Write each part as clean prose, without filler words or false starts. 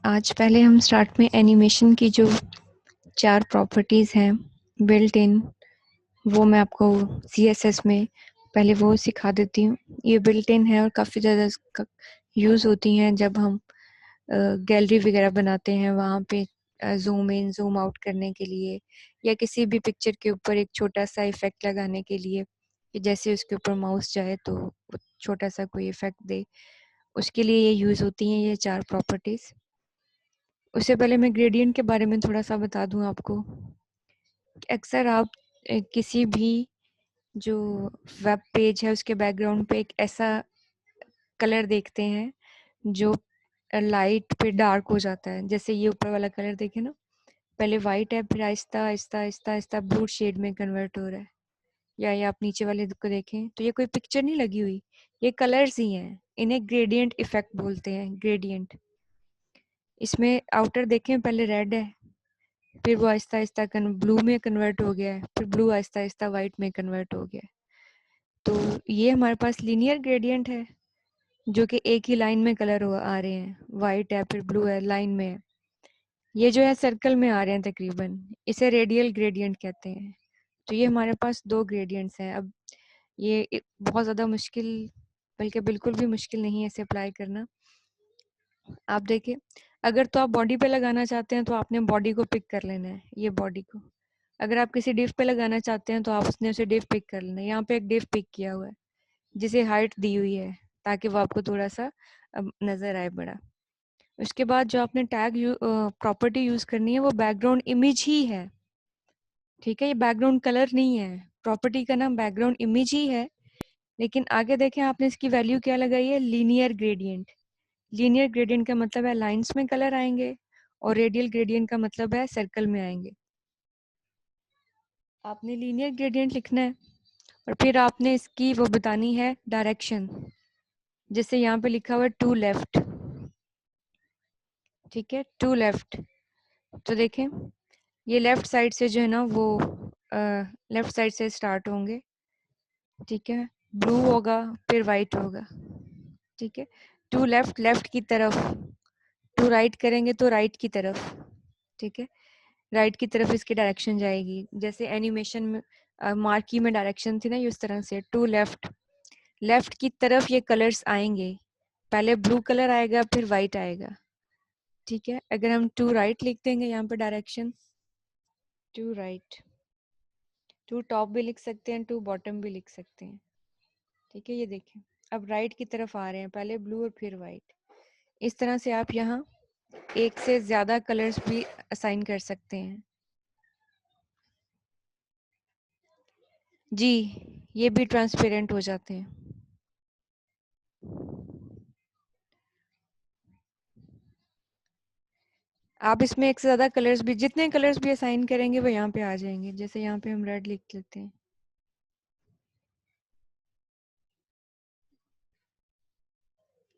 आज पहले हम स्टार्ट में एनिमेशन की जो 4 प्रॉपर्टीज़ हैं बिल्ट इन, वो मैं आपको CSS में पहले वो सिखा देती हूँ। ये बिल्ट इन है और काफ़ी ज़्यादा इसका यूज़ होती हैं जब हम गैलरी वगैरह बनाते हैं, वहाँ पे ज़ूम इन ज़ूम आउट करने के लिए, या किसी भी पिक्चर के ऊपर एक छोटा-सा इफ़ेक्ट लगाने के लिए कि जैसे उसके ऊपर माउस जाए तो वो छोटा-सा कोई इफ़ेक्ट दे, उसके लिए ये यूज़ होती हैं ये 4 प्रॉपर्टीज़। उससे पहले मैं ग्रेडियंट के बारे में थोड़ा-सा बता दूँ आपको। अक्सर आप किसी भी जो वेब पेज है उसके बैकग्राउंड पे एक ऐसा कलर देखते हैं जो लाइट पे डार्क हो जाता है। जैसे ये ऊपर वाला कलर देखें ना, पहले वाइट है, फिर आहिस्ता आहिस्ता आहिस्ता आहिस्ता ब्लू शेड में कन्वर्ट हो रहा है। या ये आप नीचे वाले को देखें तो ये कोई पिक्चर नहीं लगी हुई, ये कलर्स ही हैं। इन्हें ग्रेडियंट इफेक्ट बोलते हैं, ग्रेडियंट। इसमें आउटर देखें, पहले रेड है, फिर वो आहिस्ता-आहिस्ता ब्लू में कन्वर्ट हो गया है, फिर ब्लू आहिस्ता-आहिस्ता वाइट में कन्वर्ट हो गया है। तो ये हमारे पास लीनियर ग्रेडियंट है, जो कि एक ही लाइन में कलर आ रहे हैं। वाइट है, फिर ब्लू है, लाइन में है। ये जो है सर्कल में आ रहे हैं तकरीबन, इसे रेडियल ग्रेडियंट कहते हैं। तो ये हमारे पास 2 ग्रेडियंट्स हैं। अब ये बहुत ज़्यादा मुश्किल, बल्कि बिल्कुल भी मुश्किल नहीं है इसे अप्लाई करना। आप देखिए, अगर तो आप बॉडी पे लगाना चाहते हैं तो आपने बॉडी को पिक कर लेना है, ये बॉडी को। अगर आप किसी डिव पे लगाना चाहते हैं तो आप उसने उसे डिव पिक कर लेना है। यहाँ पे एक डिव पिक किया हुआ है जिसे हाइट दी हुई है ताकि वो आपको थोड़ा सा नज़र आए बड़ा। उसके बाद जो आपने टैग प्रॉपर्टी यूज़ करनी है वो बैकग्राउंड इमेज ही है, ठीक है? ये बैकग्राउंड कलर नहीं है। प्रॉपर्टी का नाम बैकग्राउंड इमेज ही है, लेकिन आगे देखें आपने इसकी वैल्यू क्या लगाई है, लीनियर ग्रेडियंट। लीनियर ग्रेडियंट का मतलब है लाइंस में कलर आएंगे, और रेडियल ग्रेडियंट का मतलब है सर्कल में आएंगे। आपने लीनियर ग्रेडियंट लिखना है और फिर आपने इसकी वो बतानी है डायरेक्शन। जैसे यहाँ पे लिखा हुआ है टू लेफ्ट, ठीक है, टू लेफ्ट। तो देखें, ये लेफ्ट साइड से जो है ना वो लेफ्ट साइड से स्टार्ट होंगे, ठीक है। ब्लू होगा, फिर वाइट होगा, ठीक है। टू लेफ्ट, लेफ्ट की तरफ। टू राइट करेंगे तो राइट की तरफ, ठीक है। राइट की तरफ इसकी डायरेक्शन जाएगी। जैसे एनिमेशन में मार्की में डायरेक्शन थी ना, ये उस तरह से टू लेफ्ट, लेफ्ट की तरफ ये कलर्स आएंगे। पहले ब्लू कलर आएगा, फिर वाइट आएगा, ठीक है। अगर हम टू राइट लिख देंगे यहाँ पे direction, to right, to top भी लिख सकते हैं, टू बॉटम भी लिख सकते हैं, ठीक है। ये देखें, अब राइट की तरफ आ रहे हैं, पहले ब्लू और फिर वाइट। इस तरह से आप यहाँ एक से ज़्यादा कलर्स भी असाइन कर सकते हैं। जी, ये भी ट्रांसपेरेंट हो जाते हैं। आप इसमें एक से ज़्यादा कलर्स भी, जितने कलर्स भी असाइन करेंगे वो यहाँ पे आ जाएंगे। जैसे यहाँ पे हम रेड लिख लेते हैं,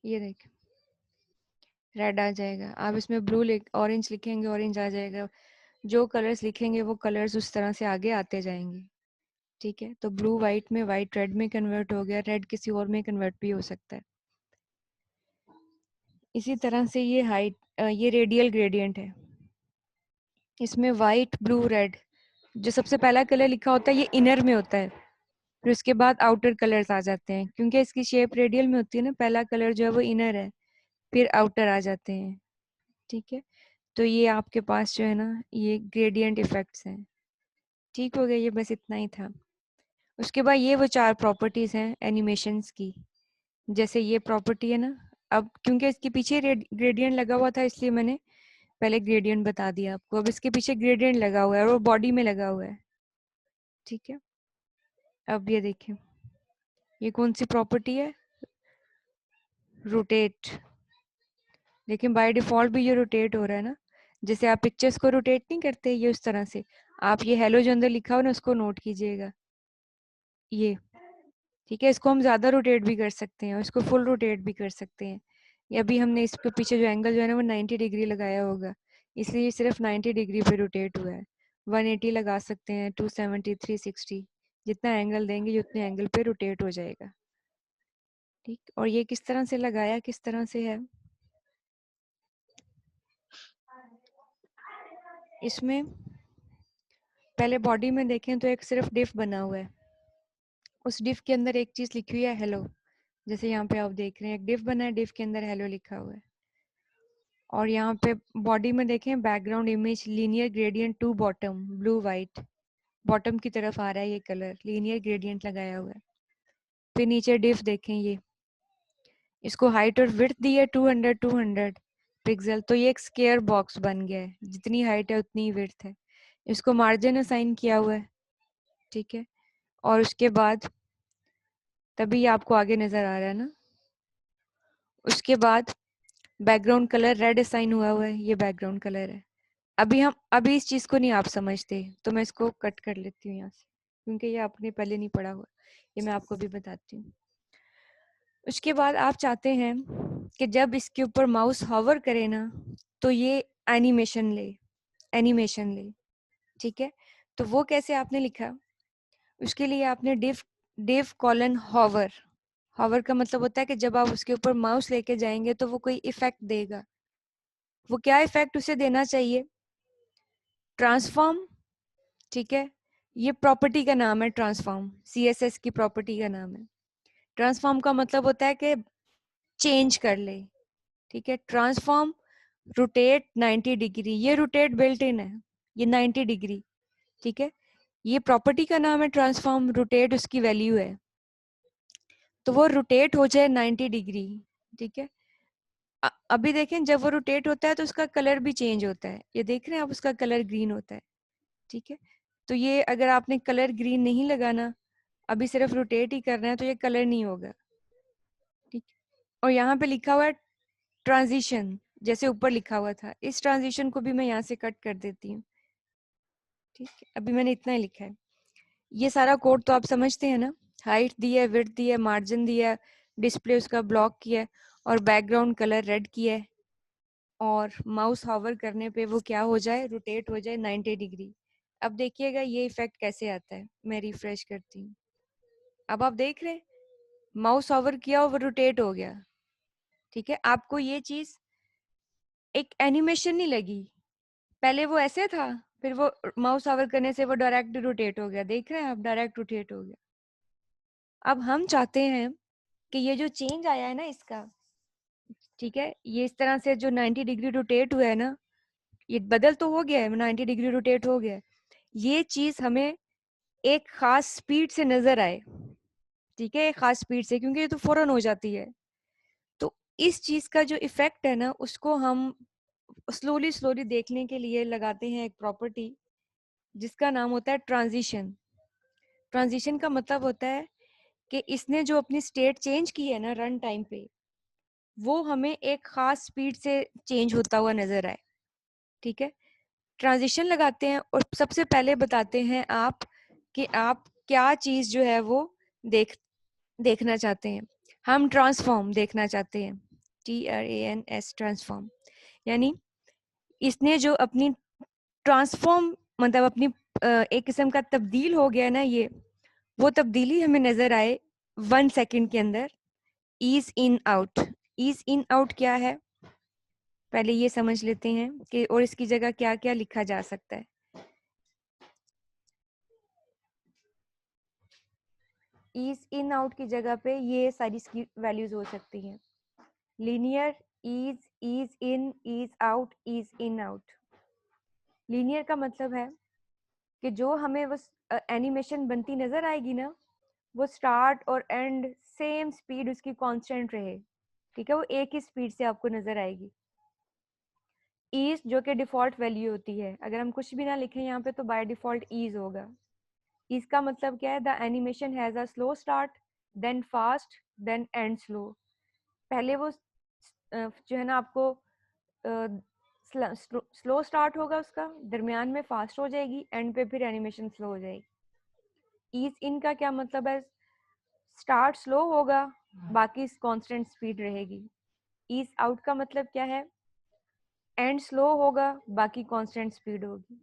ये देखें रेड आ जाएगा। आप इसमें ब्लू ऑरेंज लिखेंगे, ऑरेंज आ जाएगा। जो कलर्स लिखेंगे वो कलर्स उस तरह से आगे आते जाएंगे, ठीक है। तो ब्लू वाइट में, वाइट रेड में कन्वर्ट हो गया, रेड किसी और में कन्वर्ट भी हो सकता है। इसी तरह से ये ये रेडियल ग्रेडियंट है। इसमें वाइट, ब्लू, रेड, जो सबसे पहला कलर लिखा होता है ये इनर में होता है, फिर उसके बाद आउटर कलर्स आ जाते हैं। क्योंकि इसकी शेप रेडियल में होती है ना, पहला कलर जो है वो इनर है, फिर आउटर आ जाते हैं, ठीक है। तो ये आपके पास जो है ना ये ग्रेडियंट इफेक्ट्स हैं। ठीक हो गया, ये बस इतना ही था। उसके बाद ये वो 4 प्रॉपर्टीज हैं एनिमेशंस की। जैसे ये प्रॉपर्टी है ना, अब क्योंकि इसके पीछे ग्रेडियंट लगा हुआ था इसलिए मैंने पहले ग्रेडियंट बता दिया आपको। अब इसके पीछे ग्रेडियंट लगा हुआ है और वो बॉडी में लगा हुआ है, ठीक है। अब ये देखिए, ये कौन सी प्रॉपर्टी है, रोटेट। लेकिन बाय डिफॉल्ट भी ये रोटेट हो रहा है ना, जैसे आप पिक्चर्स को रोटेट नहीं करते, ये उस तरह से। आप ये हेलो जो अंदर लिखा हुआ ना उसको नोट कीजिएगा, ये, ठीक है। इसको हम ज़्यादा रोटेट भी कर सकते हैं और इसको फुल रोटेट भी कर सकते हैं। ये अभी हमने इसके पीछे जो एंगल जो है ना वो 90 डिग्री लगाया होगा, इसलिए ये सिर्फ 90 डिग्री पे रोटेट हुआ है। 180 लगा सकते हैं, 270, 360, जितना एंगल देंगे उतने एंगल पे रोटेट हो जाएगा। ठीक, और ये किस तरह से लगाया, किस तरह से है, इसमें पहले बॉडी में देखें तो एक सिर्फ डिफ बना हुआ है, उस डिफ के अंदर एक चीज लिखी हुई है हेलो, जैसे यहाँ पे आप देख रहे हैं एक डिफ बना है, डिफ के अंदर हेलो लिखा हुआ है। और यहाँ पे बॉडी में देखें background image linear gradient to bottom blue white, bottom की तरफ आ रहा है ये कलर, लीनियर ग्रेडियंट लगाया हुआ है। फिर नीचे डिफ देखें, ये इसको हाइट और विड्थ दी है 200 पिक्सल, तो ये एक स्क्वायर बॉक्स बन गया है, जितनी हाइट है उतनी विड्थ है। इसको मार्जिन असाइन किया हुआ है, ठीक है। और उसके बाद तभी ये आपको आगे नजर आ रहा है ना। उसके बाद बैकग्राउंड कलर रेड असाइन हुआ हुआ है, ये बैकग्राउंड कलर है। अभी इस चीज को नहीं आप समझते, तो मैं इसको कट कर लेती हूँ यहाँ से, क्योंकि ये आपने पहले नहीं पढ़ा हुआ, ये मैं आपको भी बताती हूँ। उसके बाद आप चाहते हैं कि जब इसके ऊपर माउस हॉवर करे ना, तो ये एनिमेशन ले, ठीक है। तो वो कैसे आपने लिखा, उसके लिए आपने डिव कॉलन हॉवर, हॉवर का मतलब होता है कि जब आप उसके ऊपर माउस लेके जाएंगे तो वो कोई इफेक्ट देगा। वो क्या इफेक्ट उसे देना चाहिए, ट्रांसफॉर्म, ठीक है। ये प्रॉपर्टी का नाम है ट्रांसफॉर्म, सीएसएस की प्रॉपर्टी का नाम है। ट्रांसफॉर्म का मतलब होता है कि चेंज कर ले, ठीक है। ट्रांसफॉर्म रोटेट 90 डिग्री, ये रोटेट बिल्ट इन है, ये 90 डिग्री, ठीक है। ये प्रॉपर्टी का नाम है ट्रांसफॉर्म, रोटेट उसकी वैल्यू है, तो वो रोटेट हो जाए 90 डिग्री, ठीक है। अभी देखें जब वो रोटेट होता है तो उसका कलर भी चेंज होता है, ये देख रहे हैं आप, उसका कलर ग्रीन होता है, ठीक है। तो ये अगर आपने कलर ग्रीन नहीं लगाना, अभी सिर्फ रोटेट ही करना है, तो ये कलर नहीं होगा, ठीक। और यहाँ पे लिखा हुआ है ट्रांजिशन, जैसे ऊपर लिखा हुआ था, इस ट्रांजिशन को भी मैं यहाँ से कट कर देती हूँ, ठीक है। अभी मैंने इतना ही लिखा है, ये सारा कोड तो आप समझते हैं ना। हाइट दी है, विड्थ दी है, मार्जिन दिया है, डिस्प्ले उसका ब्लॉक किया है, और बैकग्राउंड कलर रेड किया है, और माउस हॉवर करने पे वो क्या हो जाए, रोटेट हो जाए 90 डिग्री। अब देखिएगा ये इफेक्ट कैसे आता है, मैं रिफ्रेश करती हूँ। अब आप देख रहे हैं माउस हॉवर किया और रोटेट हो गया, ठीक है। आपको ये चीज एक एनिमेशन नहीं लगी, पहले वो ऐसे था, फिर वो माउस हॉवर करने से वो डायरेक्ट रोटेट हो गया, देख रहे हैं आप, डायरेक्ट रोटेट हो गया। अब हम चाहते हैं कि ये जो चेंज आया है ना इसका, ठीक है, ये इस तरह से जो 90 डिग्री रोटेट हुआ है ना, ये बदल तो हो गया है, 90 डिग्री रोटेट हो गया है, ये चीज हमें एक खास स्पीड से नजर आए, ठीक है, एक खास स्पीड से, क्योंकि ये तो फौरन हो जाती है। तो इस चीज का जो इफेक्ट है ना, उसको हम स्लोली स्लोली देखने के लिए लगाते हैं एक प्रॉपर्टी, जिसका नाम होता है ट्रांजिशन। ट्रांजिशन का मतलब होता है कि इसने जो अपनी स्टेट चेंज की है ना रन टाइम पे, वो हमें एक खास स्पीड से चेंज होता हुआ नजर आए, ठीक है। ट्रांजिशन लगाते हैं और सबसे पहले बताते हैं आप कि आप क्या चीज जो है वो देखना चाहते हैं। हम ट्रांसफॉर्म देखना चाहते हैं, TRANS ट्रांसफॉर्म, यानी इसने जो अपनी ट्रांसफॉर्म मतलब अपनी एक किस्म का तब्दील हो गया ना, ये वो तब्दीली हमें नजर आए 1 सेकंड के अंदर। Ease in out, ease in out क्या है, पहले ये समझ लेते हैं कि और इसकी जगह क्या क्या लिखा जा सकता है। ईज इन आउट की जगह पे ये सारी इसकी वैल्यूज हो सकती हैं। Linear, ease, ease in, ease out, ease in out. Linear का मतलब है कि जो हमें वो एनिमेशन बनती नजर आएगी ना, वो स्टार्ट और एंड सेम स्पीड उसकी कांस्टेंट रहे, ठीक है, वो एक ही स्पीड से आपको नजर आएगी। ईज जो कि डिफॉल्ट वैल्यू होती है, अगर हम कुछ भी ना लिखें यहाँ पे तो बाय डिफॉल्ट ईज होगा। इसका मतलब क्या है, the animation has a slow start, then fast, then end slow. पहले वो जो है ना आपको स्लो स्टार्ट होगा उसका, दरमियान में फास्ट हो जाएगी, एंड पे फिर एनिमेशन स्लो हो जाएगी। ईज इन का क्या मतलब है, स्टार्ट स्लो होगा, बाकी कांस्टेंट स्पीड रहेगी। ईज आउट का मतलब क्या है, एंड स्लो होगा, बाकी कांस्टेंट स्पीड होगी।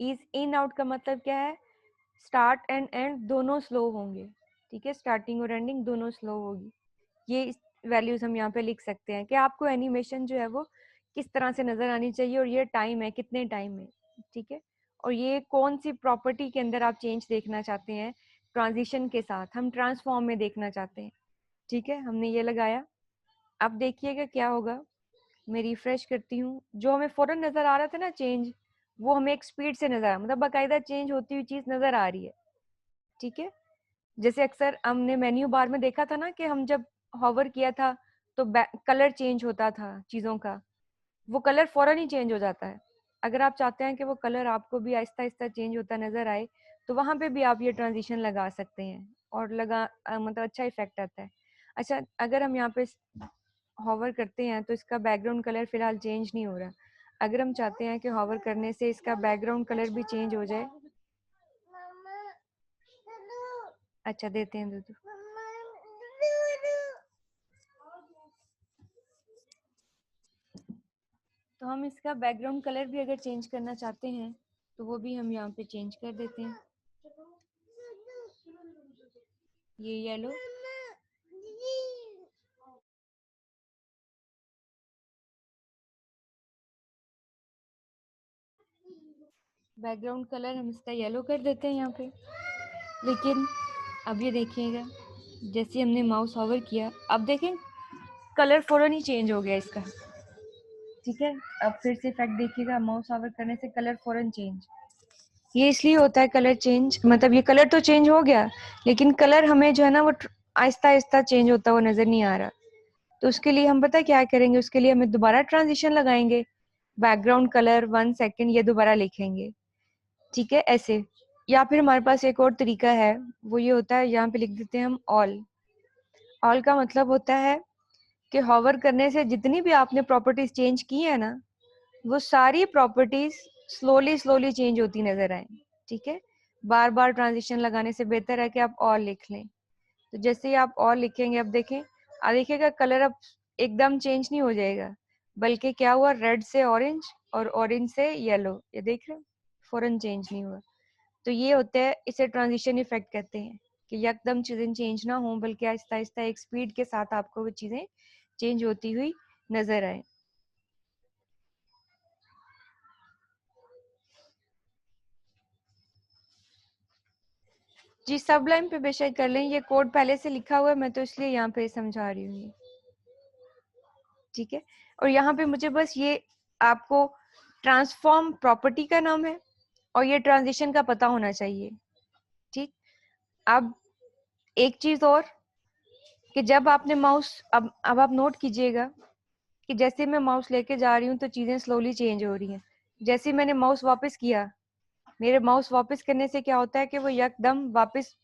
ईज इन आउट का मतलब क्या है, स्टार्ट एंड एंड दोनों स्लो होंगे, ठीक है, स्टार्टिंग और एंडिंग दोनों स्लो होगी। ये वैल्यूज हम यहाँ पे लिख सकते हैं कि आपको एनिमेशन जो है वो किस तरह से नजर आनी चाहिए और ये टाइम है कितने टाइम में, ठीक है। और ये कौन सी प्रॉपर्टी के अंदर आप चेंज देखना चाहते हैं ट्रांजिशन के साथ, हम ट्रांसफॉर्म में देखना चाहते हैं, ठीक है। हमने ये लगाया, अब देखिएगा क्या होगा। मैं रिफ्रेश करती हूँ, जो हमें फौरन नजर आ रहा था ना चेंज, वो हमें एक स्पीड से नजर आ, मतलब बाकायदा चेंज होती हुई चीज नजर आ रही है, ठीक है। जैसे अक्सर हमने मेन्यू बार में देखा था ना कि हम जब हॉवर किया था तो कलर चेंज होता था चीजों का, वो कलर फौरन ही चेंज हो जाता है। अगर आप चाहते हैं कि वो कलर आपको भी आहिस्ता आहिस्ता चेंज होता नजर आए तो वहां पे भी आप ये ट्रांजिशन लगा सकते हैं और मतलब अच्छा इफेक्ट आता है। अच्छा, अगर हम यहाँ पे हॉवर करते हैं तो इसका बैकग्राउंड कलर फिलहाल चेंज नहीं हो रहा। अगर हम चाहते हैं कि हॉवर करने से इसका बैकग्राउंड कलर भी चेंज हो जाए, अच्छा देते हैं दूध, तो हम इसका बैकग्राउंड कलर भी अगर चेंज करना चाहते हैं तो वो भी हम यहाँ पे चेंज कर देते हैं। ये येलो, बैकग्राउंड कलर हम इसका येलो कर देते हैं यहाँ पे। लेकिन अब ये देखिएगा, जैसे हमने माउस हॉवर किया, अब देखें कलर फौरन ही चेंज हो गया इसका, ठीक है। अब फिर से इफेक्ट देखिएगा, माउस हॉवर करने से कलर फौरन चेंज। ये इसलिए होता है कलर चेंज, मतलब ये कलर तो चेंज हो गया लेकिन कलर हमें जो है ना वो आहिस्ता आहिस्ता चेंज होता हुआ नजर नहीं आ रहा। तो उसके लिए हम पता क्या करेंगे, उसके लिए हमें दोबारा ट्रांजिशन लगाएंगे, बैकग्राउंड कलर 1 सेकेंड ये दोबारा लिखेंगे, ठीक है, ऐसे। या फिर हमारे पास एक और तरीका है, वो ये होता है, यहाँ पे लिख देते हैं हम ऑल। ऑल का मतलब होता है कि हॉवर करने से जितनी भी आपने प्रॉपर्टीज चेंज की है ना, वो सारी प्रॉपर्टीज स्लोली स्लोली चेंज होती नजर आए, ठीक है। बार बार ट्रांजिशन लगाने से बेहतर है कि आप ऑल लिख लें। तो जैसे ही आप ऑल लिखेंगे, अब देखें, अब देखिएगा कलर अब एकदम चेंज नहीं हो जाएगा, बल्कि क्या हुआ, रेड से ऑरेंज और ऑरेंज से येलो, ये देख रहे हैं, फौरन चेंज नहीं हुआ। तो ये होता है, इसे ट्रांजिशन इफेक्ट कहते हैं, कि एकदम चीजें चेंज ना हो बल्कि आहिस्ता आहिस्ता एक स्पीड के साथ आपको वो चीजें चेंज होती हुई नजर आए। जी, सब लाइन पे बेशक कर लें, ये कोड पहले से लिखा हुआ है, मैं तो इसलिए यहाँ पे समझा रही हूँ, ठीक है। और यहाँ पे मुझे बस ये आपको ट्रांसफॉर्म प्रॉपर्टी का नाम है और ये ट्रांजिशन का पता होना चाहिए, ठीक। अब एक चीज और, कि जब आपने माउस, अब आप नोट कीजिएगा कि जैसे मैं माउस लेके जा रही हूँ तो चीजें स्लोली चेंज हो रही हैं। जैसे मैंने माउस वापस किया, मेरे माउस वापस करने से क्या होता है कि वो एकदम वापस,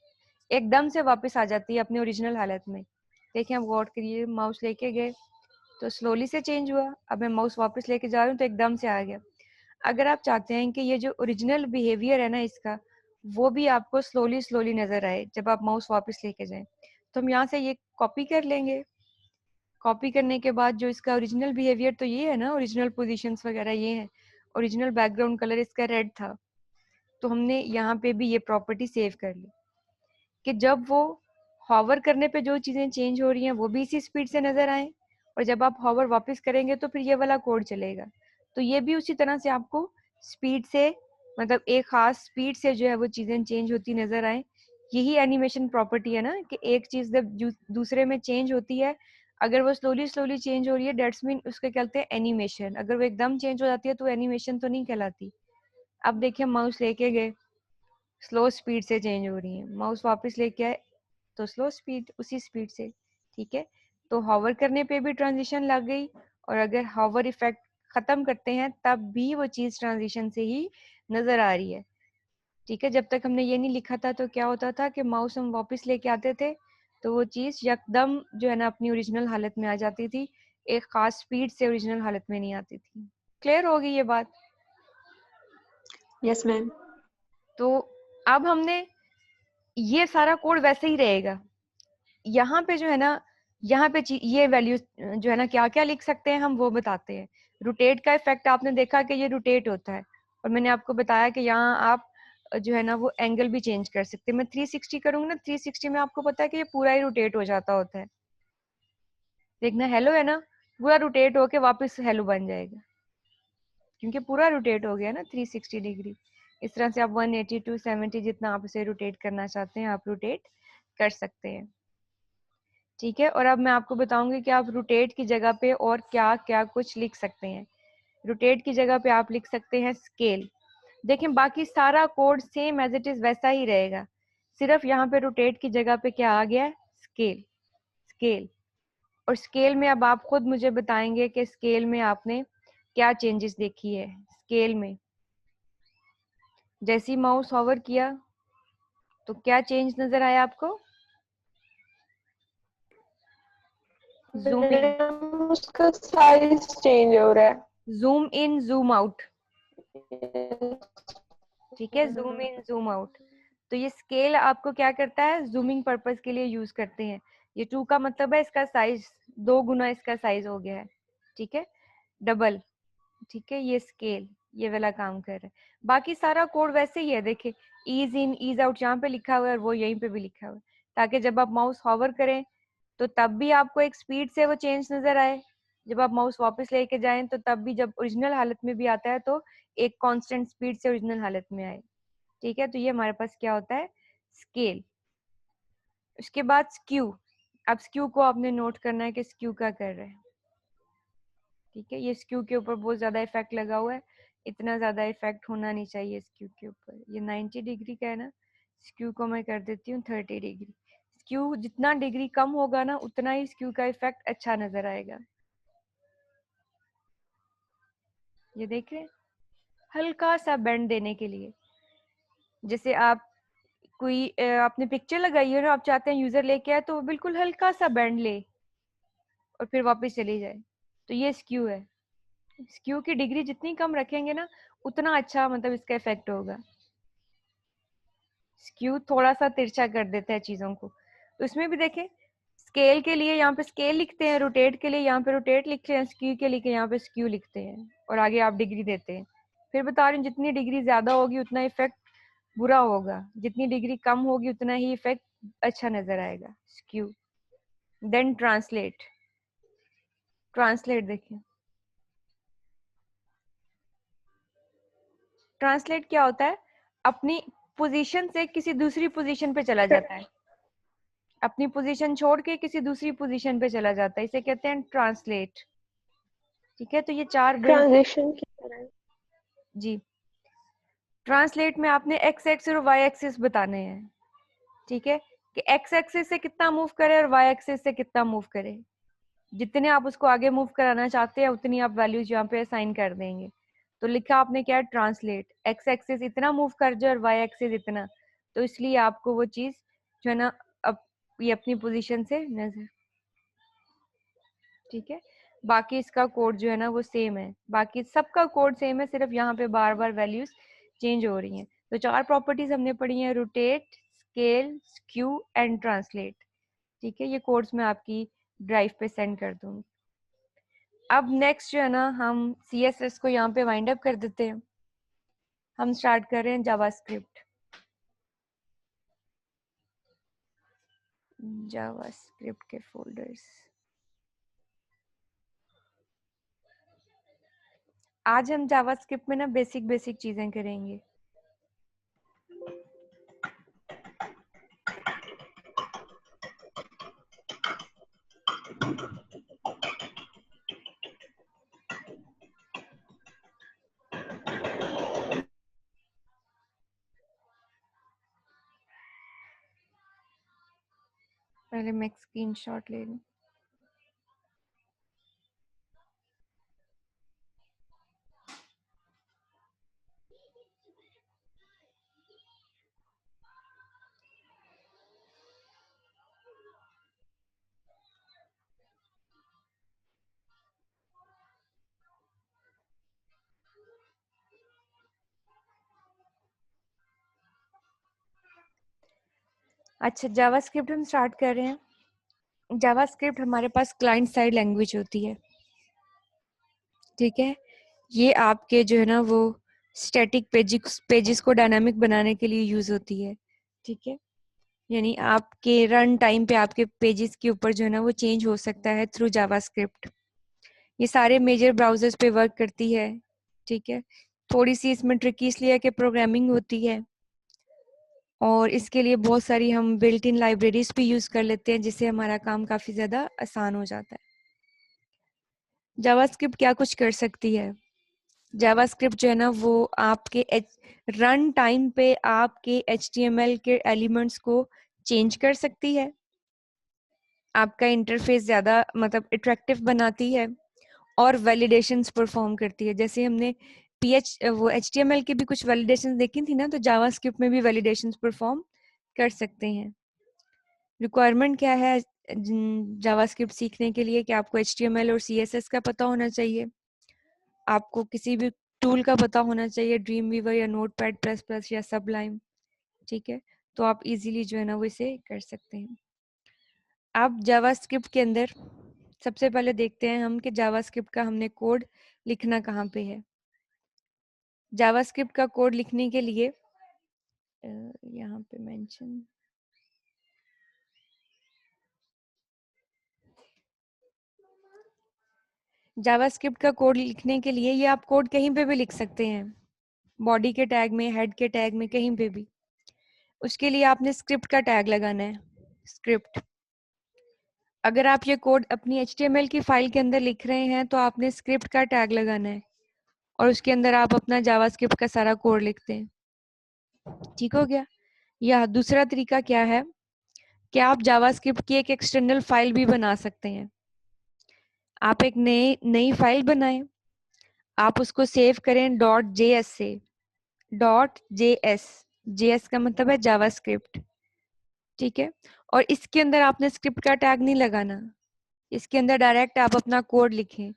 एकदम से वापस आ जाती है अपनी ओरिजिनल हालत में। देखिए, आप गौर करिए, माउस लेके गए तो स्लोली से चेंज हुआ, अब मैं माउस वापस लेके जा रही हूँ तो एकदम से आ गया। अगर आप चाहते हैं कि ये जो ओरिजिनल बिहेवियर है ना इसका, वो भी आपको स्लोली स्लोली नजर आए जब आप माउस वापस लेके जाएं, तो हम यहाँ से ये कॉपी कर लेंगे। कॉपी करने के बाद जो इसका ओरिजिनल बिहेवियर तो ये है ना, ओरिजिनल पोजीशंस वगैरह ये है, ओरिजिनल बैकग्राउंड कलर इसका रेड था, तो हमने यहाँ पे भी ये प्रॉपर्टी सेव कर ली कि जब वो हॉवर करने पे जो चीजें चेंज हो रही हैं वो भी इसी स्पीड से नजर आए, और जब आप हॉवर वापस करेंगे तो फिर ये वाला कोड चलेगा। तो ये भी उसी तरह से आपको स्पीड से, मतलब एक खास स्पीड से जो है वो चीजें चेंज होती नजर आए। यही एनिमेशन प्रॉपर्टी है ना, कि एक चीज जब दूसरे में चेंज होती है, अगर वो स्लोली स्लोली चेंज हो रही है डेट्स मीन उसके कहते हैं एनिमेशन, अगर वो एकदम चेंज हो जाती है तो एनिमेशन तो नहीं कहलाती। अब देखिए, माउस लेके गए, स्लो स्पीड से चेंज हो रही है, माउस वापस लेके आए तो स्लो स्पीड, उसी स्पीड से, ठीक है। तो हॉवर करने पे भी ट्रांजिशन लग गई, और अगर हॉवर इफेक्ट खत्म करते हैं तब भी वो चीज ट्रांजिशन से ही नजर आ रही है, ठीक है। जब तक हमने ये नहीं लिखा था तो क्या होता था कि माउस हम वापस लेके आते थे तो वो चीज यकदम जो है ना अपनी ओरिजिनल हालत में आ जाती थी, एक खास स्पीड से ओरिजिनल हालत में नहीं आती थी। क्लियर होगी ये बात? Yes ma'am. तो अब हमने, ये सारा कोड वैसे ही रहेगा, यहाँ पे जो है ना, यहाँ पे ये वैल्यू जो है ना क्या क्या लिख सकते हैं हम वो बताते हैं। रोटेट का इफेक्ट आपने देखा कि ये रोटेट होता है, और मैंने आपको बताया कि यहाँ आप जो है ना वो एंगल भी चेंज कर सकते हैं। मैं 360 करूंगी ना, 360 में आपको पता है कि ये पूरा ही रोटेट हो जाता होता है, देखना हेलो है ना, पूरा रोटेट होके वापस हेलो बन जाएगा, क्योंकि पूरा रोटेट हो गया ना 360 डिग्री। इस तरह से आप 180 टू 70 जितना आप इसे रोटेट करना चाहते हैं आप रोटेट कर सकते हैं। ठीक है, और अब मैं आपको बताऊंगी कि आप रोटेट की जगह पे और क्या क्या कुछ लिख सकते हैं। रोटेट की जगह पे आप लिख सकते हैं स्केल। देखें बाकी सारा code same as it is वैसा ही रहेगा, सिर्फ यहाँ पे रोटेट की जगह पे क्या आ गया है, स्केल। स्केल, और स्केल में अब आप खुद मुझे बताएंगे कि स्केल में आपने क्या चेंजेस देखी है। स्केल में जैसे ही माउस होवर किया तो क्या चेंज नजर आया आपको? जूम इन, उसका साइज चेंज हो रहा है। Zoom in, zoom out. ठीक है, जूम इन जूम आउट। तो ये स्केल आपको क्या करता है, जूमिंग पर्पस के लिए यूज करते हैं। ये 2 का मतलब है इसका साइज 2 गुना इसका साइज हो गया है। ठीक है, डबल। ठीक है, ये स्केल ये वाला काम कर रहा है। बाकी सारा कोड वैसे ही है, देखिए ईज इन ईज आउट यहाँ पे लिखा हुआ है और वो यहीं पे भी लिखा हुआ है, ताकि जब आप माउस हॉवर करें तो तब भी आपको एक स्पीड से वो चेंज नजर आए, जब आप माउस वापस लेके जाएं तो तब भी, जब ओरिजिनल हालत में भी आता है तो एक कांस्टेंट स्पीड से ओरिजिनल हालत में आए। ठीक है, तो ये हमारे पास क्या होता है, स्केल। उसके बाद स्क्यू। अब स्क्यू को आपने नोट करना है कि स्क्यू क्या कर रहे हैं। ठीक है, ये स्क्यू के ऊपर बहुत ज्यादा इफेक्ट लगा हुआ है, इतना ज्यादा इफेक्ट होना नहीं चाहिए स्क्यू के ऊपर। ये 90 डिग्री का है ना, स्क्यू को मैं कर देती हूँ 30 डिग्री। स्क्यू जितना डिग्री कम होगा ना उतना ही स्क्यू का इफेक्ट अच्छा नजर आएगा। ये देख रहे हैं, हल्का सा बेंड देने के लिए। जैसे आप कोई आपने पिक्चर लगाई है ना, आप चाहते हैं यूजर लेके आए तो वो बिल्कुल हल्का सा बेंड ले और फिर वापस चली जाए, तो ये स्क्यू है। स्क्यू की डिग्री जितनी कम रखेंगे ना उतना अच्छा मतलब इसका इफेक्ट होगा। स्क्यू थोड़ा सा तिरछा कर देता है चीजों को। तो इसमें भी देखें, स्केल के लिए यहाँ पे स्केल लिखते हैं, रोटेट के लिए यहाँ पे रोटेट लिखते हैं, स्क्यू के लिए यहाँ पे स्क्यू लिखते हैं और आगे आप डिग्री देते हैं। फिर बता रही हूँ, जितनी डिग्री ज्यादा होगी उतना इफेक्ट बुरा होगा, जितनी डिग्री कम होगी उतना ही इफेक्ट अच्छा नजर आएगा। Skew, then translate. ट्रांसलेट देखिए, ट्रांसलेट क्या होता है, अपनी पोजीशन से किसी दूसरी पोजीशन पे चला जाता है, अपनी पोजीशन छोड़ के किसी दूसरी पोजीशन पे चला जाता है, इसे कहते हैं ट्रांसलेट। ठीक है, तो ये 4 बिल्ट ट्रांजिशन की तरह। जी। ट्रांसलेट में आपने एक्स एक्सिस और वाई एक्सिस बताने हैं। ठीक है, कि एक्स एक्सिस से कितना मूव करे और वाई एक्सिस से कितना मूव करे। जितने आप उसको आगे मूव कराना चाहते हैं उतनी आप वैल्यूज यहाँ पे असाइन कर देंगे। तो लिखा आपने क्या है, ट्रांसलेट, एक्स एक्सिस इतना मूव कर जाए और वाई एक्सिस इतना, तो इसलिए आपको वो चीज जो है ना अब ये अपनी पोजीशन से नजर। ठीक है, बाकी इसका कोड जो है ना वो सेम है, बाकी सबका कोड सेम है, सिर्फ यहाँ पे बार बार वैल्यूज चेंज हो रही हैं। तो 4 प्रॉपर्टीज हमने पढ़ी हैं, rotate, scale, skew and translate. ठीक है, ये कोड्स मैं आपकी ड्राइव पे सेंड कर दूंगी। अब नेक्स्ट जो है ना, हम CSS को यहाँ पे वाइंड अप कर देते हैं। हम स्टार्ट कर रहे हैं जावास्क्रिप्ट। जावास्क्रिप्ट के फोल्डर्स, आज हम जावास्क्रिप्ट में ना बेसिक बेसिक चीजें करेंगे। पहले मैं एक स्क्रीनशॉट ले लूं। अच्छा, जावास्क्रिप्ट हम स्टार्ट कर रहे हैं। जावास्क्रिप्ट हमारे पास क्लाइंट साइड लैंग्वेज होती है। ठीक है, ये आपके जो है ना वो स्टैटिक पेजेस को डायनामिक बनाने के लिए यूज होती है। ठीक है, यानी आपके रन टाइम पे आपके पेजेस के ऊपर जो है ना वो चेंज हो सकता है थ्रू जावास्क्रिप्ट। ये सारे मेजर ब्राउजर्स पे वर्क करती है, ठीक है। थोड़ी सी इसमें ट्रिकी इसलिए है कि प्रोग्रामिंग होती है, और इसके लिए बहुत सारी हम बिल्ट इन लाइब्रेरीज भी यूज कर लेते हैं, जिससे हमारा काम काफी ज्यादा आसान हो जाता है। जावास्क्रिप्ट क्या कुछ कर सकती है? जावास्क्रिप्ट जो है ना वो आपके रन टाइम पे आपके HTML के एलिमेंट्स को चेंज कर सकती है, आपका इंटरफेस ज्यादा मतलब अट्रैक्टिव बनाती है, और वैलिडेशंस परफॉर्म करती है। जैसे हमने वो HTML की भी कुछ वैलिडेशंस देखी थी ना, तो जावास्क्रिप्ट में भी वैलिडेशंस परफॉर्म कर सकते हैं। रिक्वायरमेंट क्या है जावास्क्रिप्ट सीखने के लिए? कि आपको HTML और CSS का पता होना चाहिए, आपको किसी भी टूल का पता होना चाहिए, ड्रीम वीवर या नोटपैड प्लस प्लस या सबलाइम, ठीक है। तो आप इजीली जो है ना वो इसे कर सकते हैं। आप जावास्क्रिप्ट के अंदर सबसे पहले देखते हैं हम कि जावास्क्रिप्ट का हमने कोड लिखना कहाँ पे है। जावास्क्रिप्ट का कोड लिखने के लिए यहाँ पे मेंशन, जावास्क्रिप्ट का कोड लिखने के लिए ये आप कोड कहीं पे भी लिख सकते हैं, बॉडी के टैग में, हेड के टैग में, कहीं पे भी। उसके लिए आपने स्क्रिप्ट का टैग लगाना है, स्क्रिप्ट। अगर आप ये कोड अपनी HTML की फाइल के अंदर लिख रहे हैं तो आपने स्क्रिप्ट का टैग लगाना है, और उसके अंदर आप अपना जावास्क्रिप्ट का सारा कोड लिखते हैं। ठीक हो गया? या दूसरा तरीका क्या है कि आप जावास्क्रिप्ट की एक एक्सटर्नल फाइल भी बना सकते हैं। आप एक नई फाइल बनाएं, आप उसको सेव करें .js से, .js, js का मतलब है जावास्क्रिप्ट, ठीक है। और इसके अंदर आपने स्क्रिप्ट का टैग नहीं लगाना, इसके अंदर डायरेक्ट आप अपना कोड लिखें।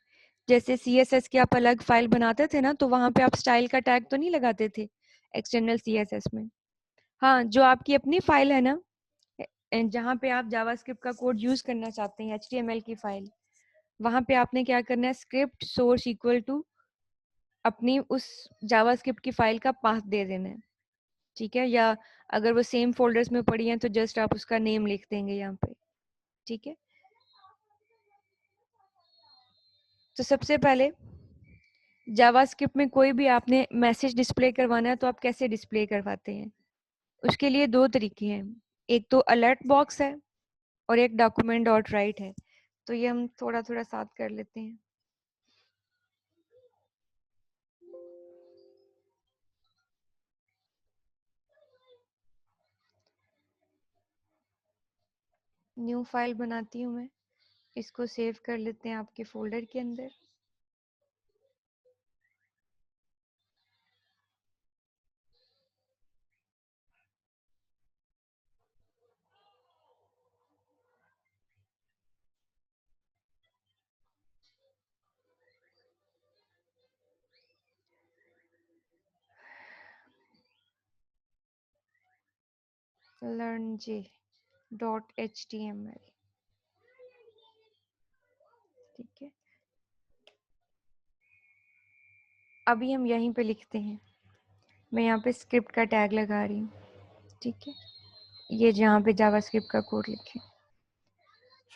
जैसे CSS की आप अलग फाइल बनाते थे ना, तो वहां पे आप स्टाइल का टैग तो नहीं लगाते थे एक्सटर्नल CSS में। हाँ, जो आपकी अपनी फाइल है ना, जहाँ पे आप जावास्क्रिप्ट का कोड यूज करना चाहते हैं, HTML की फाइल, वहां पे आपने क्या करना है, स्क्रिप्ट सोर्स इक्वल टू अपनी उस जावास्क्रिप्ट की फाइल का पाथ दे देना है, ठीक है। या अगर वो सेम फोल्डर्स में पड़ी है तो जस्ट आप उसका नेम लिख देंगे यहाँ पे, ठीक है। तो सबसे पहले जावास्क्रिप्ट में कोई भी आपने मैसेज डिस्प्ले करवाना है तो आप कैसे डिस्प्ले करवाते हैं? उसके लिए दो तरीके हैं, एक तो अलर्ट बॉक्स है और एक डॉक्यूमेंट डॉट राइट है। तो ये हम थोड़ा थोड़ा साथ कर लेते हैं। न्यू फाइल बनाती हूँ मैं, इसको सेव कर लेते हैं आपके फोल्डर के अंदर। learnj.html, ठीक है। अभी हम यहीं पे लिखते हैं, मैं यहाँ पे स्क्रिप्ट का टैग लगा रही हूँ, ठीक है। ये जहाँ पे जावास्क्रिप्ट का कोड लिखे,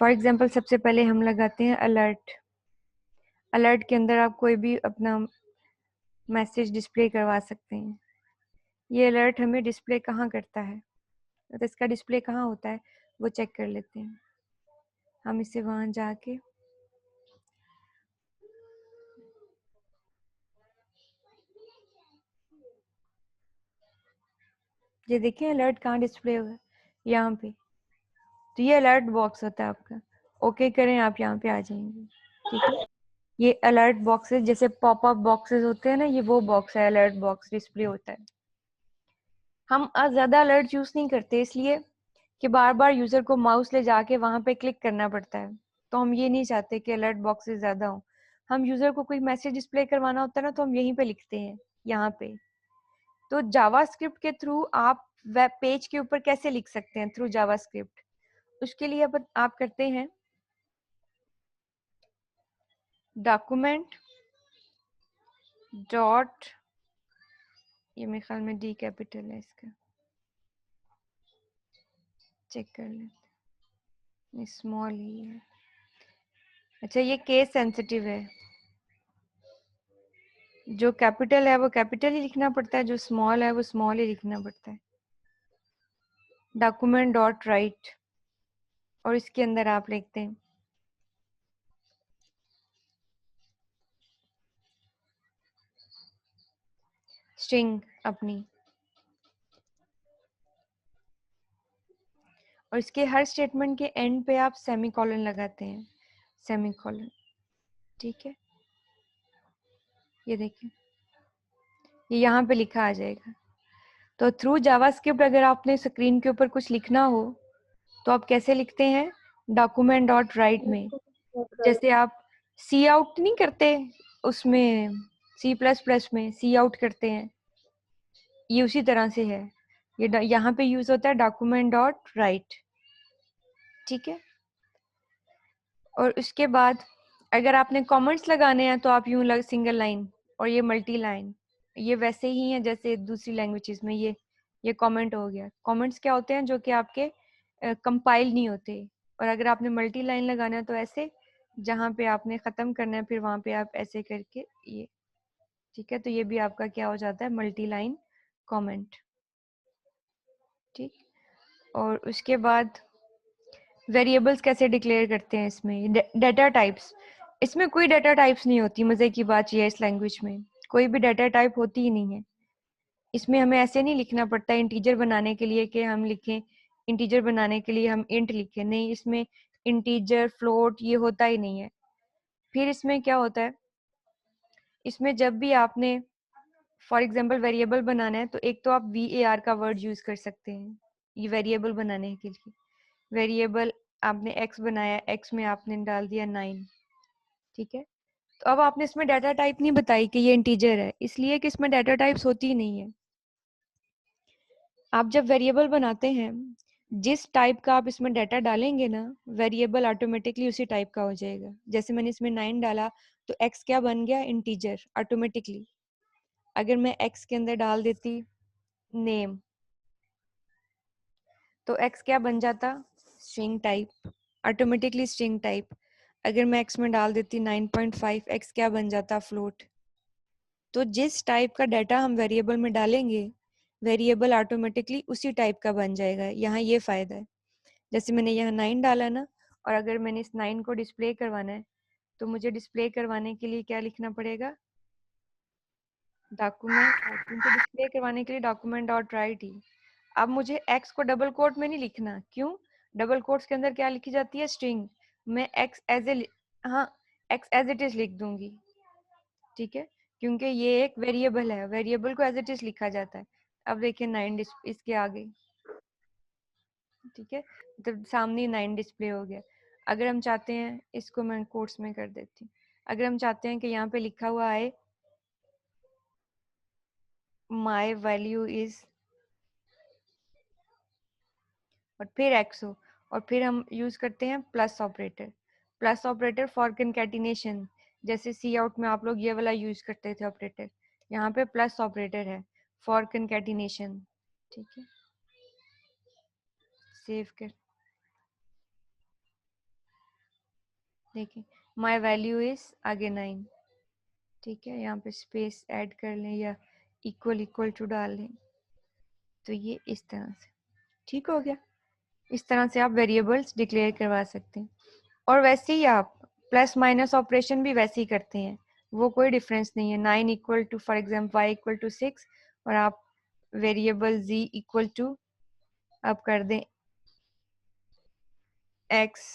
फॉर एग्जांपल सबसे पहले हम लगाते हैं अलर्ट। अलर्ट के अंदर आप कोई भी अपना मैसेज डिस्प्ले करवा सकते हैं। ये अलर्ट हमें डिस्प्ले कहाँ करता है, तो इसका डिस्प्ले कहाँ होता है वो चेक कर लेते हैं। हम इसे वहां जाके ये देखें अलर्ट कहाँ डिस्प्ले हुआ है, यहाँ पे। तो ये अलर्ट बॉक्स होता है आपका। ओके करें, आप यहाँ पे आ जाएंगे, ठीक है। ये अलर्ट बॉक्सेस जैसे पॉपअप बॉक्सेस होते हैं ना, ये वो बॉक्स है, अलर्ट बॉक्स डिस्प्ले होता है। हम ज्यादा अलर्ट यूज नहीं करते, इसलिए कि बार बार यूजर को माउस ले जाके वहां पे क्लिक करना पड़ता है। तो हम ये नहीं चाहते कि अलर्ट बॉक्सेस ज्यादा हो। हम यूजर को कोई मैसेज डिस्प्ले करवाना होता है ना, तो हम यहीं पे लिखते हैं, यहाँ पे। तो जावास्क्रिप्ट के थ्रू आप वेब पेज के ऊपर कैसे लिख सकते हैं थ्रू जावास्क्रिप्ट? उसके लिए आप करते हैं डॉक्यूमेंट डॉट, ये मेरे ख्याल में डी कैपिटल है इसका, चेक कर लेते, स्मॉल ही है। अच्छा, ये केस सेंसिटिव है, जो कैपिटल है वो कैपिटल ही लिखना पड़ता है, जो स्मॉल है वो स्मॉल ही लिखना पड़ता है। डॉक्यूमेंट डॉट राइट, और इसके अंदर आप लिखते हैं स्ट्रिंग अपनी, और इसके हर स्टेटमेंट के एंड पे आप सेमीकोलन लगाते हैं, सेमीकोलन। ठीक है, ये देखिए, ये यहाँ पे लिखा आ जाएगा। तो थ्रू जावास्क्रिप्ट अगर आपने स्क्रीन के ऊपर कुछ लिखना हो तो आप कैसे लिखते हैं, डॉक्यूमेंट डॉट राइट में। जैसे आप सी आउट नहीं करते, उसमें C++ में सी आउट करते हैं, ये उसी तरह से है। ये यहाँ पे यूज होता है डॉक्यूमेंट डॉट राइट। ठीक है, और उसके बाद अगर आपने कमेंट्स लगाने हैं तो आप यूं लग सिंगल लाइन, और ये मल्टी लाइन, ये वैसे ही है जैसे दूसरी लैंग्वेजेस में। ये कमेंट हो गया। कमेंट्स क्या होते हैं, जो कि आपके कंपाइल नहीं होते। और अगर आपने मल्टी लाइन लगाना है तो ऐसे, जहाँ पे आपने खत्म करना है फिर वहां पे आप ऐसे करके ये। ठीक है, तो ये भी आपका क्या हो जाता है, मल्टी लाइन कमेंट। ठीक, और उसके बाद वेरिएबल्स कैसे डिक्लेयर करते हैं इसमें, डाटा टाइप्स। इसमें कोई डाटा टाइप्स नहीं होती, मजे की बात ये है, इस लैंग्वेज में कोई भी डाटा टाइप होती ही नहीं है। इसमें हमें ऐसे नहीं लिखना पड़ता इंटीजर बनाने के लिए कि हम लिखें, इंटीजर बनाने के लिए हम इंट लिखें, नहीं, इसमें इंटीजर फ्लोट ये होता ही नहीं है। फिर इसमें क्या होता है, इसमें जब भी आपने फॉर एग्जाम्पल वेरिएबल बनाना है तो एक तो आप VAR का वर्ड यूज कर सकते हैं ये वेरिएबल बनाने के लिए। वेरिएबल आपने x बनाया, x में आपने डाल दिया 9। ठीक है, तो अब आपने इसमें डाटा टाइप नहीं बताई कि ये इंटीजर है, इसलिए कि इसमें डाटा टाइप्स होती ही नहीं है। आप जब वेरिएबल बनाते हैं, जिस टाइप का आप इसमें डाटा डालेंगे ना, वेरिएबल ऑटोमेटिकली उसी टाइप का हो जाएगा। जैसे मैंने इसमें 9 डाला तो x क्या बन गया, इंटीजर ऑटोमेटिकली। अगर मैं x के अंदर डाल देती नेम तो x क्या बन जाता, string type, automatically string type. अगर मैं x में डाल देती 9.5, x क्या बन जाता, फ्लोट। तो जिस टाइप का डाटा हम वेरिएबल में डालेंगे, वेरिएबल ऑटोमेटिकली उसी टाइप का बन जाएगा। यहाँ ये फायदा है। जैसे मैंने यहाँ 9 डाला ना, और अगर मैंने इस 9 को डिस्प्ले करवाना है तो मुझे डिस्प्ले करवाने के लिए क्या लिखना पड़ेगा, डॉक्यूमेंट, क्योंकि डिस्प्ले करवाने के लिए डॉक्यूमेंट डॉट राइट ही। अब मुझे x को डबल कोट में नहीं लिखना, क्यों, डबल कोट्स के अंदर क्या लिखी जाती है, स्ट्रिंग। मैं x एज ए, हाँ, x एज इट इज लिख दूंगी। ठीक है, क्योंकि ये एक वेरिएबल है, वेरिएबल को एज इट इज लिखा जाता है। अब देखिए 9 इसके आगे। ठीक है, तो सामने 9 डिस्प्ले हो गया। अगर हम चाहते हैं, इसको मैं कोट्स में कर देती हूँ, अगर हम चाहते हैं कि यहाँ पे लिखा हुआ है माई वैल्यू इज, और फिर x हो, और फिर हम यूज करते हैं plus operator. Plus operator for concatenation, जैसे सी आउट में आप लोग ये वाला यूज करते थे ऑपरेटर, यहाँ पे प्लस ऑपरेटर है फॉर कंकैटिनेशन। ठीक है, सेव कर, देखिए माई वैल्यू इज आगे 9। ठीक है, यहाँ पे स्पेस ऐड कर लें या इक्वल इक्वल टू डाल लें, तो ये इस तरह से ठीक हो गया। इस तरह से आप वेरिएबल्स डिक्लेयर करवा सकते हैं। और वैसे ही आप प्लस माइनस ऑपरेशन भी वैसे ही करते हैं, वो कोई डिफरेंस नहीं है। 9 equal to for example y equal to 6, और आप वेरिएबल z इक्वल टू आप कर दें x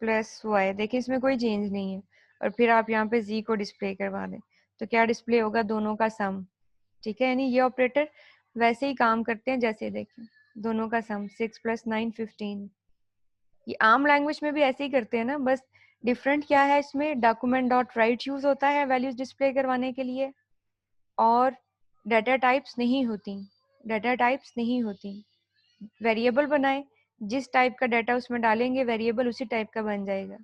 प्लस वाई, देखिए इसमें कोई चेंज नहीं है। और फिर आप यहाँ पे z को डिस्प्ले करवा दें तो क्या डिस्प्ले होगा, दोनों का सम। ठीक है, यानी ये ऑपरेटर वैसे ही काम करते हैं जैसे देखें दोनों का सम, 6 + 9 15। ये आम लैंग्वेज में भी ऐसे ही करते हैं ना, बस डिफरेंट क्या है, इसमें डॉक्यूमेंट डॉट राइट यूज होता है वैल्यूज डिस्प्ले करवाने के लिए, और डाटा टाइप्स नहीं होती, डाटा टाइप्स नहीं होती। वेरिएबल बनाए, जिस टाइप का डाटा उसमें डालेंगे वेरिएबल उसी टाइप का बन जाएगा।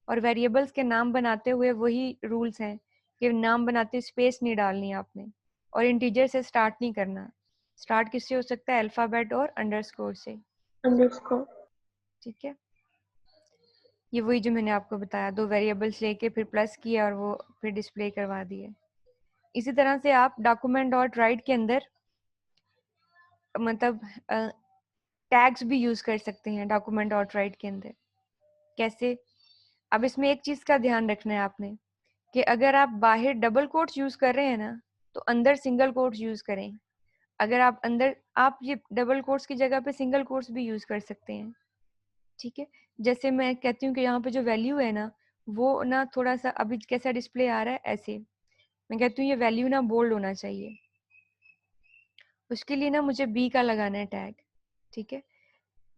और वेरिएबल्स के नाम बनाते हुए वही रूल्स हैं कि नाम बनाते स्पेस नहीं डालनी आपने, और इंटीजर से स्टार्ट नहीं करना। स्टार्ट किससे हो सकता है, अल्फाबेट और अंडरस्कोर से। अंडरस्कोर। ठीक है, ये वही जो मैंने आपको बताया, 2 वेरिएबल्स लेके फिर प्लस किया और वो फिर डिस्प्ले करवा दिए। इसी तरह से आप डॉक्यूमेंट डॉट राइट के अंदर मतलब टैग्स भी यूज कर सकते हैं डॉक्यूमेंट डॉट राइट के अंदर। कैसे? अब इसमें एक चीज का ध्यान रखना है आपने कि अगर आप बाहर डबल कोट्स यूज कर रहे हैं ना, तो अंदर सिंगल कोट्स यूज करें। अगर आप अंदर, आप ये डबल कोट्स की जगह पे सिंगल कोट्स भी यूज कर सकते हैं। ठीक है, जैसे मैं कहती हूँ कि यहाँ पे जो वैल्यू है ना, वो ना थोड़ा सा अभी कैसा डिस्प्ले आ रहा है, ऐसे मैं कहती हूँ ये वैल्यू ना बोल्ड होना चाहिए। उसके लिए ना मुझे बी का लगाना है टैग। ठीक है,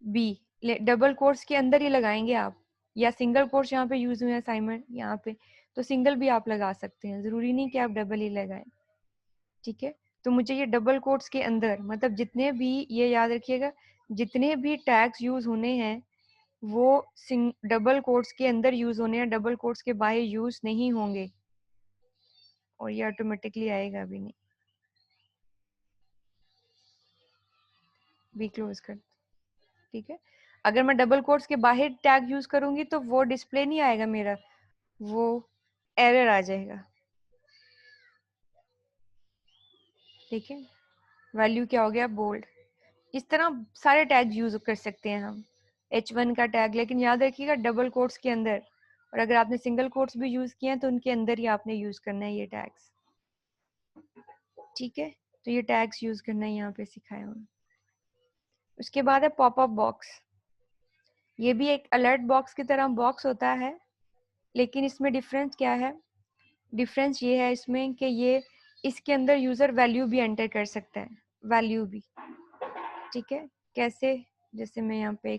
बी डबल कोट्स के अंदर ही लगाएंगे आप, या सिंगल कोट्स यहाँ पे यूज हुए हैं असाइनमेंट यहाँ पे, तो सिंगल भी आप लगा सकते हैं, जरूरी नहीं कि आप डबल ही लगाएं। ठीक है, तो मुझे ये डबल कोट्स के अंदर, मतलब जितने भी, ये याद रखिएगा, जितने भी टैग्स यूज होने हैं वो डबल कोट्स के अंदर यूज होने हैं, डबल कोट्स के बाहर यूज नहीं होंगे, और ये ऑटोमेटिकली आएगा भी नहीं। बी क्लोज कर। ठीक है, अगर मैं डबल कोट्स के बाहर टैग यूज करूंगी तो वो डिस्प्ले नहीं आएगा मेरा, वो एरर आ जाएगा। ठीक है, वैल्यू क्या हो गया, बोल्ड। इस तरह सारे टैग यूज कर सकते हैं हम, H1 का टैग, लेकिन याद रखिएगा डबल कोट्स के अंदर, और अगर आपने सिंगल कोट्स भी यूज किए हैं तो उनके अंदर ही आपने यूज करना है ये टैग्स। ठीक है, तो ये टैग्स यूज करना है यहाँ पे सिखाया हूँ। उसके बाद है पॉपअप बॉक्स। ये भी एक अलर्ट बॉक्स की तरह बॉक्स होता है, लेकिन इसमें डिफरेंस क्या है? डिफरेंस ये है इसमें कि ये इसके अंदर यूजर वैल्यू भी एंटर कर सकता है, वैल्यू भी। ठीक है, कैसे? जैसे मैं यहाँ पे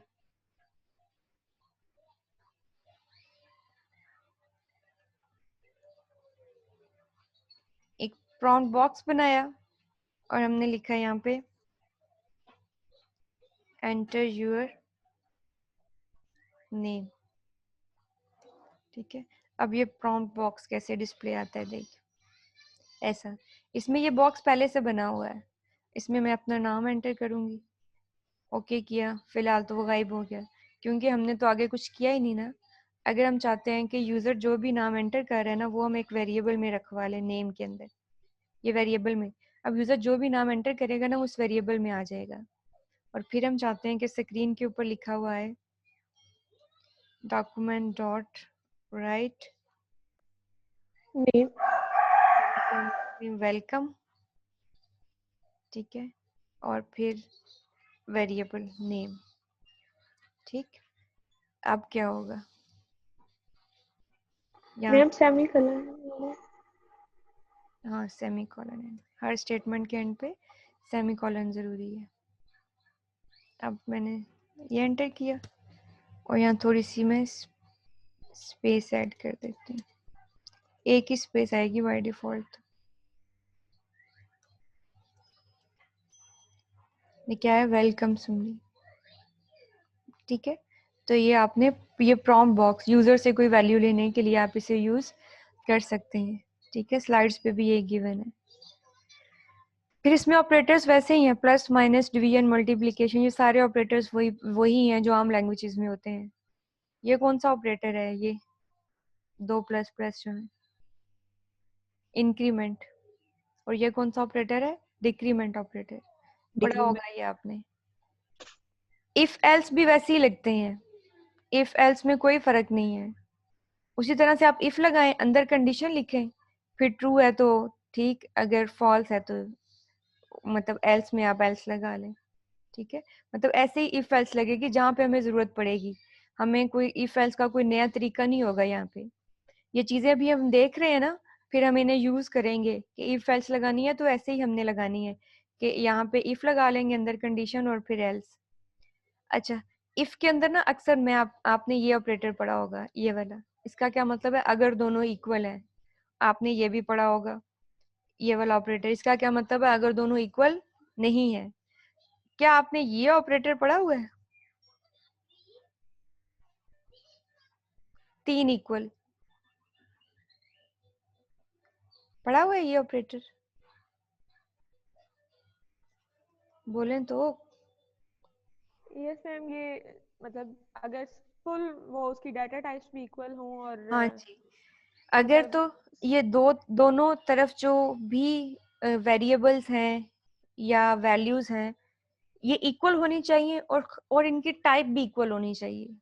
एक प्रॉम्प्ट बॉक्स बनाया और हमने लिखा यहाँ पे एंटर यूर नेम। ठीक है, अब ये प्रॉम्प्ट बॉक्स कैसे डिस्प्ले आता है, देख ऐसा। इसमें ये बॉक्स पहले से बना हुआ है, इसमें मैं अपना नाम एंटर करूंगी, ओके किया, फिलहाल तो वो गायब हो गया क्योंकि हमने तो आगे कुछ किया ही नहीं ना। अगर हम चाहते हैं कि यूजर जो भी नाम एंटर कर रहा है ना, वो हम एक वेरिएबल में रखवा लें, नेम के अंदर, ये वेरिएबल में, अब यूजर जो भी नाम एंटर करेगा ना उस वेरिएबल में आ जाएगा। और फिर हम चाहते हैं कि स्क्रीन के ऊपर लिखा हुआ है डॉक्यूमेंट डॉट राइट वेलकम। ठीक है, और फिर वेरिएबल नेम। ठीक, अब क्या होगा यहाँ? Ma'am semicolon. हाँ, सेमी कॉलन है, हर स्टेटमेंट के एंड पे सेमी कॉलन जरूरी है। अब मैंने ये एंटर किया और यहाँ थोड़ी सी मैं स्पेस ऐड कर देती हूँ, एक ही स्पेस आएगी बाय डिफॉल्ट। ये क्या है, वेलकम सुनली। ठीक है, तो ये आपने, ये प्रॉम्प्ट बॉक्स यूजर से कोई वैल्यू लेने के लिए आप इसे यूज कर सकते हैं। ठीक है, स्लाइड्स पे भी ये गिवन है। फिर इसमें ऑपरेटर्स वैसे ही हैं, प्लस माइनस डिवीजन मल्टीप्लिकेशन, ये सारे ऑपरेटर्स वही वही हैं जो आम लैंग्वेजेस में होते हैं। ये कौन सा ऑपरेटर है, ये 2++ जो है इंक्रीमेंट, और ये कौन सा ऑपरेटर है, डिक्रीमेंट ऑपरेटर, पढ़ा होगा ये आपने। इफ एल्स भी वैसे ही लगते हैं, इफ एल्स में कोई फर्क नहीं है। उसी तरह से आप इफ लगाएं, अंदर कंडीशन लिखें, फिर ट्रू है तो ठीक, अगर फॉल्स है तो मतलब एल्स में आप एल्स लगा लें। ठीक है, मतलब ऐसे ही इफ एल्स लगेगी जहाँ पे हमें जरूरत पड़ेगी, हमें कोई इफ एल्स का कोई नया तरीका नहीं होगा यहाँ पे। ये चीजें अभी हम देख रहे हैं ना, फिर हम इन्हें यूज करेंगे कि इफ एल्स लगानी है तो ऐसे ही हमने लगानी है कि यहाँ पे इफ लगा लेंगे, अंदर कंडीशन और फिर एल्स। अच्छा, इफ के अंदर ना अक्सर मैं आपने ये ऑपरेटर पढ़ा होगा, ये वाला, इसका क्या मतलब है, अगर दोनों इक्वल है। आपने ये भी पढ़ा होगा, ये वाला ऑपरेटर, इसका क्या मतलब है, अगर दोनों इक्वल नहीं है। क्या आपने ये ऑपरेटर पढ़ा हुआ है, 3 इक्वल पढ़ा हुआ है ये ऑपरेटर? बोलें तो। यस मैम, ये मतलब अगर फुल वो उसकी डाटा टाइप्स भी इक्वल हों और हाँ जी, अगर मतलब तो ये दोनों तरफ जो भी वेरिएबल्स हैं या वैल्यूज हैं ये इक्वल होनी चाहिए और इनकी टाइप भी इक्वल होनी चाहिए।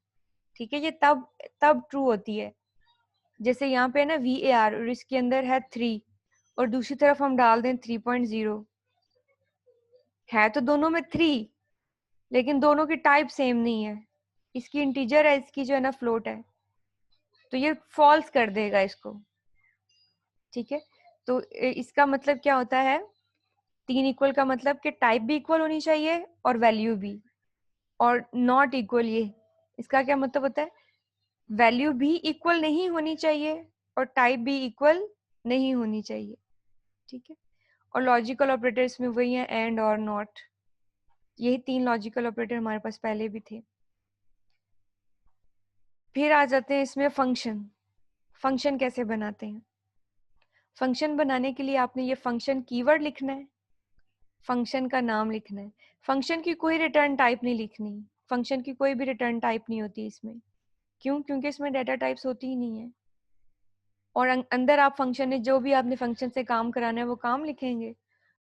ठीक है, ये तब तब ट्रू होती है। जैसे यहाँ पे ना VAR और इसके अंदर है 3 और दूसरी तरफ हम डाल दें 3.0, है तो दोनों में 3 लेकिन दोनों की टाइप सेम नहीं है। इसकी इंटीजर है, इसकी जो है ना फ्लोट है, तो ये फॉल्स कर देगा इसको। ठीक है, तो इसका मतलब क्या होता है, 3 इक्वल का मतलब कि टाइप भी इक्वल होनी चाहिए और वैल्यू भी। और नॉट इक्वल, ये इसका क्या मतलब होता है, वैल्यू भी इक्वल नहीं होनी चाहिए और टाइप भी इक्वल नहीं होनी चाहिए। ठीक है, और लॉजिकल ऑपरेटर्स में वही है एंड और नॉट। यही 3 लॉजिकल ऑपरेटर हमारे पास पहले भी थे। फिर आ जाते हैं इसमें फंक्शन। फंक्शन कैसे बनाते हैं? फंक्शन बनाने के लिए आपने ये फंक्शन कीवर्ड लिखना है, फंक्शन का नाम लिखना है। फंक्शन की कोई रिटर्न टाइप नहीं लिखनी, फंक्शन की कोई भी रिटर्न टाइप नहीं होती इसमें। क्यों? क्योंकि इसमें डाटा टाइप्स होती ही नहीं है। और अंदर आप फंक्शन में जो भी आपने फंक्शन से काम कराना है वो काम लिखेंगे।